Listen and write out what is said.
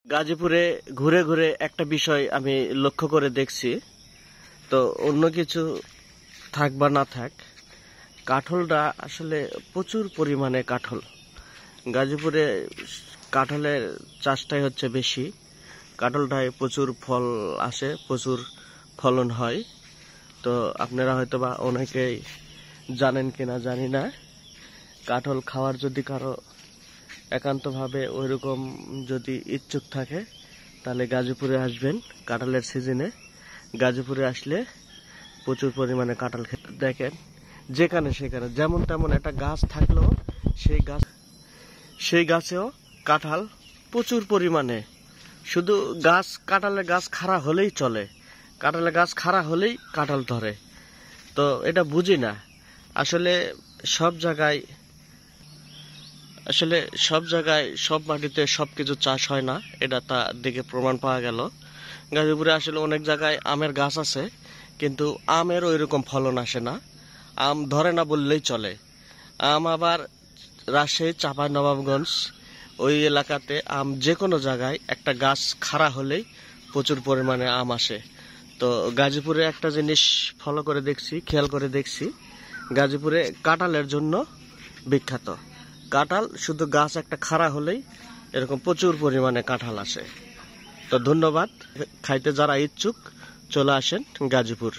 গাজীপুরে ঘুরে ঘুরে একটা বিষয় আমি লক্ষ্য করে দেখছি, তো অন্য কিছু থাক বা না থাক, কাঁঠালটা আসলে প্রচুর পরিমাণে কাঁঠাল। গাজীপুরে কাঁঠালের চাষটাই হচ্ছে বেশি, কাঁঠালটায় প্রচুর ফল আসে, প্রচুর ফলন হয়। তো আপনারা হয়তো বা অনেকেই জানেন কিনা জানি না, কাঁঠাল খাওয়ার যদি কারো একান্তভাবে ওইরকম যদি ইচ্ছুক থাকে তাহলে গাজীপুরে আসবেন। কাঁঠালের সিজনে গাজীপুরে আসলে প্রচুর পরিমাণে কাঁঠাল খেতে দেখেন, যেখানে সেখানে যেমন তেমন একটা গাছ থাকলেও সেই গাছেও কাঁঠাল প্রচুর পরিমাণে। শুধু কাঁঠালের গাছ খাড়া হলেই চলে, কাঁঠালের গাছ খাড়া হলেই কাঁঠাল ধরে। তো এটা বুঝি না আসলে সব জায়গায় সব মাটিতে সবকিছু চাষ হয় না, এটা তা দিকে প্রমাণ পাওয়া গেল। গাজীপুরে আসলে অনেক জায়গায় আমের গাছ আছে, কিন্তু আমের ওইরকম ফলন আসে না, আম ধরে না বললেই চলে। আম আবার রাজশাহী, চাঁপাইনবাবগঞ্জ ওই এলাকাতে আম যে কোনো জায়গায় একটা গাছ খাড়া হলেই প্রচুর পরিমাণে আম আসে। তো গাজীপুরে একটা জিনিস খেয়াল করে দেখছি, গাজীপুরে কাঁঠালের জন্য বিখ্যাত। কাঁঠাল শুধু গাছ একটা খাড়া হলেই এরকম প্রচুর পরিমাণে কাঁঠাল আসে। তো ধন্যবাদ। খাইতে যারা ইচ্ছুক চলে আসেন গাজীপুর।